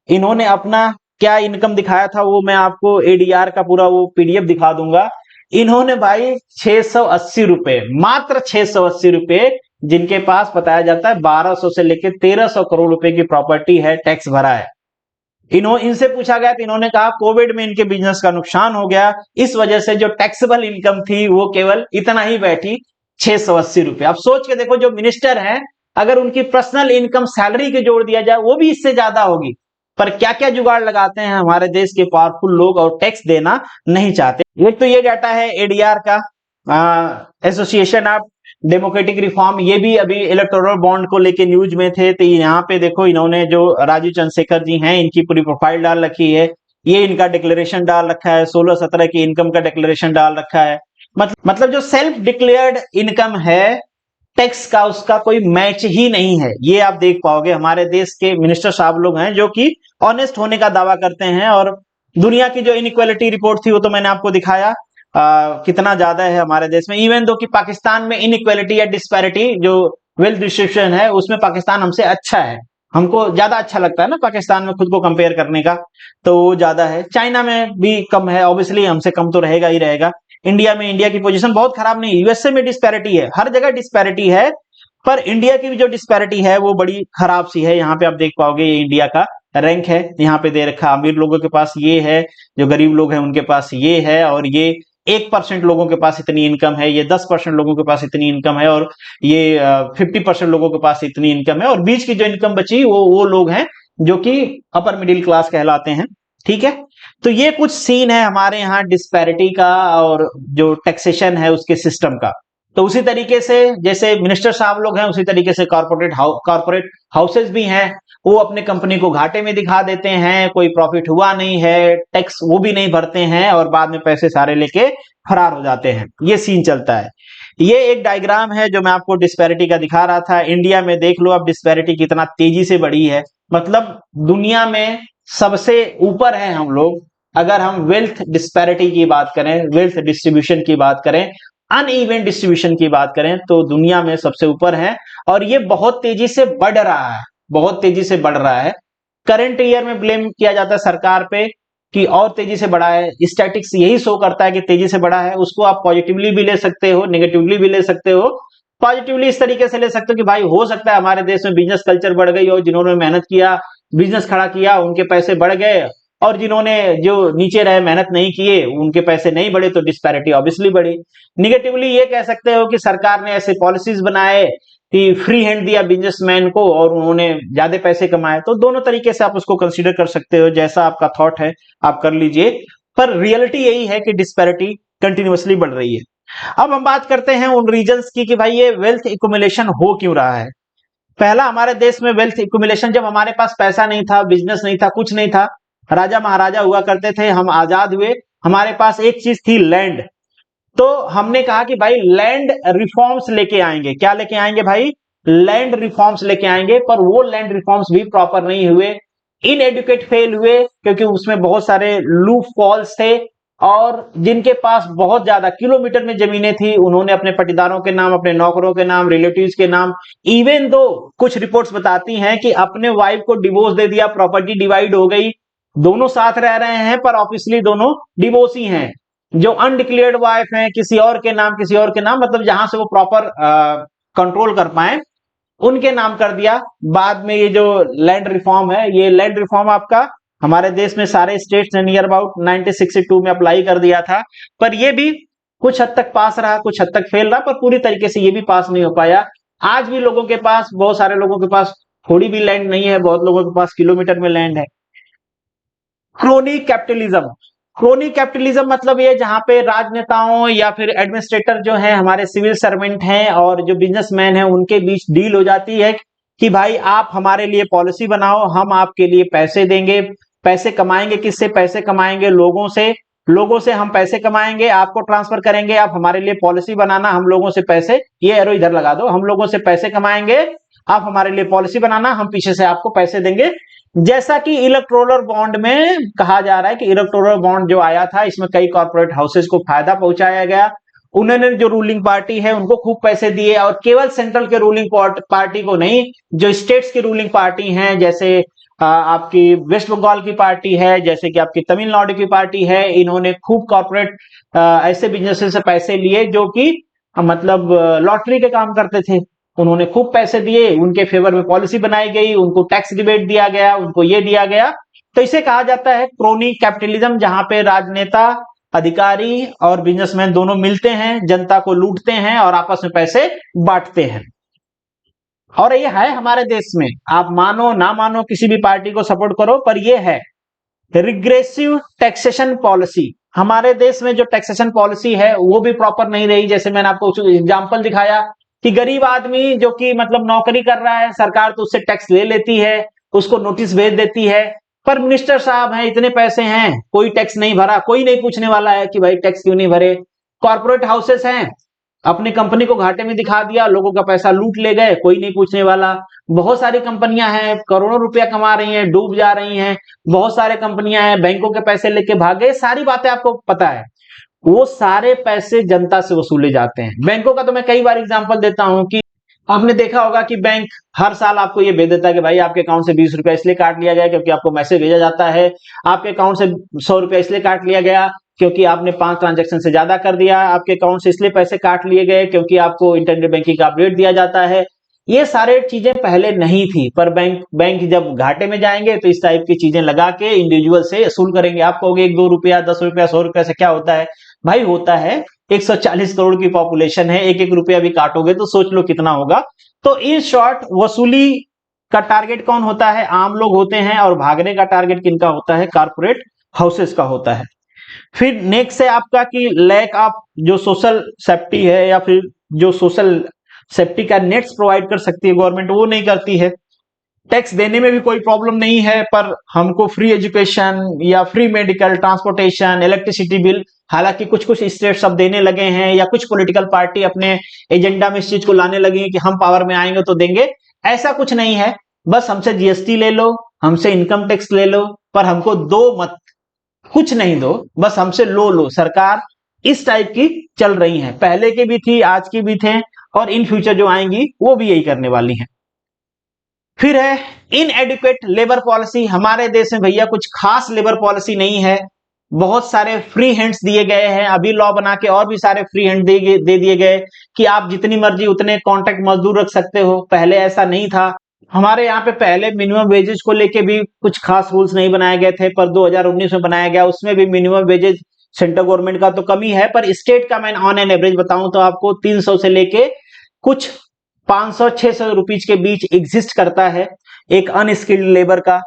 इन्होंने अपना क्या इनकम दिखाया था वो मैं आपको एडीआर का पूरा वो पीडीएफ दिखा दूंगा। इन्होंने भाई 680 रुपए, मात्र 680 रुपए जिनके पास बताया जाता है 1200 से लेकर 1300 करोड़ रुपए की प्रॉपर्टी है, टैक्स भरा है। इनसे पूछा गया तो इन्होंने कहा कोविड में इनके बिजनेस का नुकसान हो गया, इस वजह से जो टैक्सेबल इनकम थी वो केवल इतना ही बैठी, 680 रुपए। अब सोच के देखो, जो मिनिस्टर हैं, अगर उनकी पर्सनल इनकम सैलरी के जोड़ दिया जाए वो भी इससे ज्यादा होगी, पर क्या क्या जुगाड़ लगाते हैं हमारे देश के पावरफुल लोग और टैक्स देना नहीं चाहते। एक तो ये डाटा है एडीआर का, एसोसिएशन ऑफ डेमोक्रेटिक रिफॉर्म, ये भी अभी इलेक्टोरल बॉन्ड को लेके न्यूज में थे। तो यहाँ पे देखो, इन्होंने जो राजीव चंद्रशेखर जी हैं, इनकी पूरी प्रोफाइल डाल रखी है, ये इनका डिक्लेरेशन डाल रखा है, 16-17 की इनकम का डिक्लेरेशन डाल रखा है। मतलब जो सेल्फ डिक्लेयर्ड इनकम है टैक्स का, उसका कोई मैच ही नहीं है। ये आप देख पाओगे हमारे देश के मिनिस्टर साहब लोग हैं जो कि ऑनेस्ट होने का दावा करते हैं। और दुनिया की जो इनइक्वालिटी रिपोर्ट थी वो तो मैंने आपको दिखाया कितना ज्यादा है हमारे देश में। इवन दो कि पाकिस्तान में इनइक्वालिटी या डिस्पैरिटी जो वेल्थ डिस्ट्रीब्यूशन है उसमें पाकिस्तान हमसे अच्छा है, हमको ज्यादा अच्छा लगता है ना पाकिस्तान में खुद को कंपेयर करने का, तो वो ज्यादा है। चाइना में भी कम है, ऑब्वियसली हमसे कम तो रहेगा ही रहेगा। इंडिया में, इंडिया की पोजीशन बहुत खराब नहीं, यूएसए में डिस्पैरिटी है, हर जगह डिस्पैरिटी है, पर इंडिया की भी जो डिस्पैरिटी है वो बड़ी खराब सी है। यहाँ पे आप देख पाओगे ये इंडिया का रैंक है, यहाँ पे दे रखा, अमीर लोगों के पास ये है, जो गरीब लोग हैं उनके पास ये है, और ये 1% लोगों के पास इतनी इनकम है, ये 10% लोगों के पास इतनी इनकम है, और ये 50% लोगों के पास इतनी इनकम है, और बीच की जो इनकम बची वो लोग हैं जो कि अपर मिडिल क्लास कहलाते हैं। ठीक है, तो ये कुछ सीन है हमारे यहाँ डिस्पैरिटी का और जो टैक्सेशन है उसके सिस्टम का। तो उसी तरीके से जैसे मिनिस्टर साहब लोग हैं, उसी तरीके से कॉर्पोरेट हाउसेस भी हैं, वो अपने कंपनी को घाटे में दिखा देते हैं, कोई प्रॉफिट हुआ नहीं है, टैक्स वो भी नहीं भरते हैं, और बाद में पैसे सारे लेके फरार हो जाते हैं। ये सीन चलता है। ये एक डायग्राम है जो मैं आपको डिस्पैरिटी का दिखा रहा था। इंडिया में देख लो अब डिस्पैरिटी कितना तेजी से बढ़ी है, मतलब दुनिया में सबसे ऊपर है हम लोग। अगर हम वेल्थ डिस्पैरिटी की बात करें, वेल्थ डिस्ट्रीब्यूशन की बात करें, अनइवन डिस्ट्रीब्यूशन की बात करें, तो दुनिया में सबसे ऊपर है, और ये बहुत तेजी से बढ़ रहा है, बहुत तेजी से बढ़ रहा है। करंट ईयर में ब्लेम किया जाता है सरकार पे कि और तेजी से बढ़ा है, स्टैटिक्स यही शो करता है कि तेजी से बढ़ा है। उसको आप पॉजिटिवली भी ले सकते हो, नेगेटिवली भी ले सकते हो। पॉजिटिवली इस तरीके से ले सकते हो कि भाई हो सकता है हमारे देश में बिजनेस कल्चर बढ़ गई, और जिन्होंने मेहनत किया, बिजनेस खड़ा किया, उनके पैसे बढ़ गए, और जिन्होंने जो नीचे रहे, मेहनत नहीं किए, उनके पैसे नहीं बढ़े, तो डिस्पैरिटी ऑब्वियसली बढ़ी। निगेटिवली ये कह सकते हो कि सरकार ने ऐसे पॉलिसीज बनाए कि फ्री हैंड दिया बिजनेसमैन को और उन्होंने ज्यादा पैसे कमाए। तो दोनों तरीके से आप उसको कंसीडर कर सकते हो, जैसा आपका थॉट है आप कर लीजिए, पर रियलिटी यही है कि डिस्पैरिटी कंटिन्यूअसली बढ़ रही है। अब हम बात करते हैं उन रीजंस की कि भाई ये वेल्थ एक्युमुलेशन हो क्यों रहा है। पहला, हमारे देश में वेल्थ एक्युमुलेशन, जब हमारे पास पैसा नहीं था, बिजनेस नहीं था, कुछ नहीं था, राजा महाराजा हुआ करते थे, हम आजाद हुए, हमारे पास एक चीज थी, लैंड। तो हमने कहा कि भाई लैंड रिफॉर्म्स लेके आएंगे। क्या लेके आएंगे भाई? लैंड रिफॉर्म्स लेके आएंगे। पर वो लैंड रिफॉर्म्स भी प्रॉपर नहीं हुए, इनएडुकेट फेल हुए, क्योंकि उसमें बहुत सारे लूप फॉल्स थे, और जिनके पास बहुत ज्यादा किलोमीटर में जमीनें थी, उन्होंने अपने पटीदारों के नाम, अपने नौकरों के नाम, रिलेटिव्स के नाम, इवन दो कुछ रिपोर्ट्स बताती हैं कि अपने वाइफ को डिवोर्स दे दिया, प्रॉपर्टी डिवाइड हो गई, दोनों साथ रह रहे हैं पर ऑफिशियली दोनों डिवोर्स ही हैं। जो अनडिक्लेयर्ड वाइफ हैं, किसी और के नाम, किसी और के नाम, मतलब जहां से वो प्रॉपर कंट्रोल कर पाए, उनके नाम कर दिया। बाद में ये जो लैंड रिफॉर्म है, ये लैंड रिफॉर्म आपका हमारे देश में सारे स्टेट्स ने नियर अबाउट 1962 में अप्लाई कर दिया था, पर ये भी कुछ हद तक पास रहा, कुछ हद तक फेल रहा, पर पूरी तरीके से ये भी पास नहीं हो पाया। आज भी लोगों के पास, बहुत सारे लोगों के पास थोड़ी भी लैंड नहीं है, बहुत लोगों के पास किलोमीटर में लैंड है। क्रोनी कैपिटलिज्म, क्रोनी कैपिटलिज्म मतलब ये जहां पे राजनेताओं या फिर एडमिनिस्ट्रेटर जो हैं, हमारे सिविल सर्वेंट हैं और जो बिजनेसमैन हैं, उनके बीच डील हो जाती है कि भाई आप हमारे लिए पॉलिसी बनाओ, हम आपके लिए पैसे देंगे। पैसे कमाएंगे किससे? पैसे कमाएंगे लोगों से, लोगों से हम पैसे कमाएंगे, आपको ट्रांसफर करेंगे, आप हमारे लिए पॉलिसी बनाना, हम लोगों से पैसे, ये एरो इधर लगा दो, हम लोगों से पैसे कमाएंगे, आप हमारे लिए पॉलिसी बनाना, हम पीछे से आपको पैसे देंगे। जैसा कि इलेक्टोरल बॉन्ड में कहा जा रहा है कि इलेक्टोरल बॉन्ड जो आया था, इसमें कई कॉर्पोरेट हाउसेस को फायदा पहुंचाया गया, उन्होंने जो रूलिंग पार्टी है उनको खूब पैसे दिए, और केवल सेंट्रल के रूलिंग पार्टी को नहीं, जो स्टेट्स की रूलिंग पार्टी हैं, जैसे आपकी वेस्ट बंगाल की पार्टी है, जैसे कि आपकी तमिलनाडु की पार्टी है, इन्होंने खूब कॉर्पोरेट ऐसे बिजनेस से पैसे लिए जो कि मतलब लॉटरी के काम करते थे। उन्होंने खूब पैसे दिए, उनके फेवर में पॉलिसी बनाई गई, उनको टैक्स रिबेट दिया गया, उनको ये दिया गया। तो इसे कहा जाता है क्रोनी कैपिटलिज्म, जहां पे राजनेता, अधिकारी और बिजनेसमैन दोनों मिलते हैं, जनता को लूटते हैं और आपस में पैसे बांटते हैं। और ये है हमारे देश में, आप मानो ना मानो, किसी भी पार्टी को सपोर्ट करो, पर ये है रिग्रेसिव टैक्सेशन पॉलिसी। हमारे देश में जो टैक्सेशन पॉलिसी है वो भी प्रॉपर नहीं रही। जैसे मैंने आपको एग्जांपल दिखाया कि गरीब आदमी जो कि मतलब नौकरी कर रहा है, सरकार तो उससे टैक्स ले लेती है, उसको नोटिस भेज देती है, पर मिनिस्टर साहब हैं, इतने पैसे हैं, कोई टैक्स नहीं भरा, कोई नहीं पूछने वाला है कि भाई टैक्स क्यों नहीं भरे। कॉर्पोरेट हाउसेस हैं, अपनी कंपनी को घाटे में दिखा दिया, लोगों का पैसा लूट ले गए, कोई नहीं पूछने वाला। बहुत सारी कंपनियां हैं, करोड़ों रुपया कमा रही हैं, डूब जा रही हैं। बहुत सारे कंपनियां हैं, बैंकों के पैसे लेके भागे, सारी बातें आपको पता है। वो सारे पैसे जनता से वसूले जाते हैं। बैंकों का तो मैं कई बार एग्जांपल देता हूं कि आपने देखा होगा कि बैंक हर साल आपको ये भेज देता है कि भाई आपके अकाउंट से 20 रुपया इसलिए काट लिया गया क्योंकि आपको मैसेज भेजा जाता है, आपके अकाउंट से 100 रुपया इसलिए काट लिया गया क्योंकि आपने 5 ट्रांजैक्शन से ज्यादा कर दिया, आपके अकाउंट से इसलिए पैसे काट लिए गए क्योंकि आपको इंटरनेट बैंकिंग का अपडेट दिया जाता है। ये सारे चीजें पहले नहीं थी, पर बैंक जब घाटे में जाएंगे तो इस टाइप की चीजें लगा के इंडिविजुअल से वसूल करेंगे। आप कहोगे 1-2 रुपया, 10 रुपया, 100 रुपया से क्या होता है? भाई होता है, 140 करोड़ की पॉपुलेशन है, एक एक रुपया भी काटोगे तो सोच लो कितना होगा। तो इन शॉर्ट, वसूली का टारगेट कौन होता है? आम लोग होते हैं, और भागने का टारगेट किनका होता है? कारपोरेट हाउसेस का होता है। फिर नेक्स्ट है आपका कि लैक ऑफ जो सोशल सेफ्टी है, या फिर जो सोशल सेफ्टी का नेट्स प्रोवाइड कर सकती है गवर्नमेंट, वो नहीं करती है। टैक्स देने में भी कोई प्रॉब्लम नहीं है, पर हमको फ्री एजुकेशन या free medical, transportation, electricity bill, हालांकि कुछ कुछ स्टेट्स अब देने लगे हैं, या कुछ पॉलिटिकल पार्टी अपने एजेंडा में इस चीज को लाने लगी है कि हम पावर में आएंगे तो देंगे। ऐसा कुछ नहीं है, बस हमसे जीएसटी ले लो, हमसे इनकम टैक्स ले लो, पर हमको दो मत, कुछ नहीं दो, बस हमसे लो। सरकार इस टाइप की चल रही है, पहले की भी थी, आज की भी थे, और इन फ्यूचर जो आएंगी वो भी यही करने वाली हैं। फिर है इनएडिक्वेट लेबर पॉलिसी। हमारे देश में भैया कुछ खास लेबर पॉलिसी नहीं है, बहुत सारे फ्री हैंड्स दिए गए हैं। अभी लॉ बना के और भी सारे फ्री हैंड दे दिए गए कि आप जितनी मर्जी उतने कॉन्ट्रैक्ट मजदूर रख सकते हो। पहले ऐसा नहीं था। हमारे यहाँ पे पहले मिनिमम वेजेस को लेके भी कुछ खास रूल्स नहीं बनाए गए थे, पर 2019 में बनाया गया, उसमें भी मिनिमम वेजेस सेंट्रल गवर्नमेंट का तो कम ही है, पर स्टेट का मैं ऑन एन एवरेज बताऊं तो आपको 300 से लेके कुछ 500-600 रुपीज के बीच एग्जिस्ट करता है एक अनस्किल्ड लेबर का।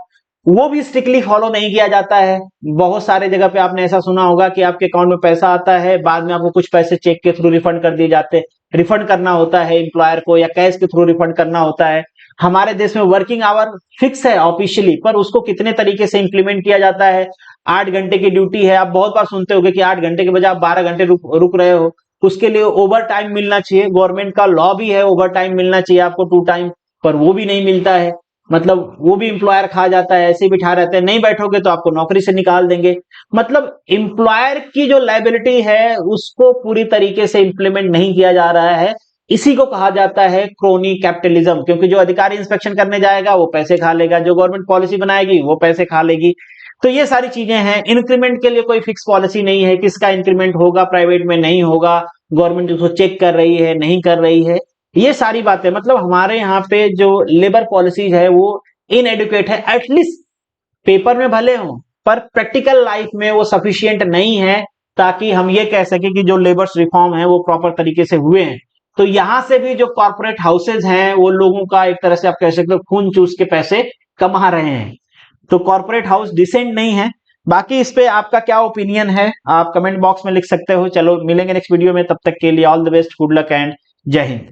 वो भी स्ट्रिक्टली फॉलो नहीं किया जाता है। बहुत सारे जगह पे आपने ऐसा सुना होगा कि आपके अकाउंट में पैसा आता है, बाद में आपको कुछ पैसे चेक के थ्रू रिफंड कर दिए जाते हैं। रिफंड करना होता है एम्प्लॉयर को, या कैश के थ्रू रिफंड करना होता है। हमारे देश में वर्किंग आवर फिक्स है ऑफिशियली, पर उसको कितने तरीके से इंप्लीमेंट किया जाता है। 8 घंटे की ड्यूटी है, आप बहुत बार सुनते होंगे कि 8 घंटे के बजाय आप 12 घंटे रुक रहे हो, उसके लिए ओवर टाइम मिलना चाहिए। गवर्नमेंट का लॉ भी है, ओवर टाइम मिलना चाहिए आपको 2 टाइम, पर वो भी नहीं मिलता है। मतलब वो भी एम्प्लॉयर खा जाता है, ऐसे ही बिठा रहते हैं, नहीं बैठोगे तो आपको नौकरी से निकाल देंगे। मतलब एम्प्लॉयर की जो लायबिलिटी है उसको पूरी तरीके से इंप्लीमेंट नहीं किया जा रहा है। इसी को कहा जाता है क्रोनी कैपिटलिज्म, क्योंकि जो अधिकारी इंस्पेक्शन करने जाएगा वो पैसे खा लेगा, जो गवर्नमेंट पॉलिसी बनाएगी वो पैसे खा लेगी। तो ये सारी चीजें हैं। इंक्रीमेंट के लिए कोई फिक्स पॉलिसी नहीं है, किसका इंक्रीमेंट होगा, प्राइवेट में नहीं होगा, गवर्नमेंट उसको चेक कर रही है, नहीं कर रही है। ये सारी बातें, मतलब हमारे यहाँ पे जो लेबर पॉलिसीज है वो इनएडुकेट है। एटलीस्ट पेपर में भले हो, पर प्रैक्टिकल लाइफ में वो सफिशियंट नहीं है, ताकि हम ये कह सके कि जो लेबर रिफॉर्म है वो प्रॉपर तरीके से हुए हैं। तो यहां से भी जो कॉर्पोरेट हाउसेज हैं वो लोगों का एक तरह से आप कह सकते हो खून चूस के पैसे कमा रहे हैं। तो कॉर्पोरेट हाउस डिसेंट नहीं है। बाकी इस पे आपका क्या ओपिनियन है आप कमेंट बॉक्स में लिख सकते हो। चलो मिलेंगे नेक्स्ट वीडियो में, तब तक के लिए all the best, good luck and जय हिंद।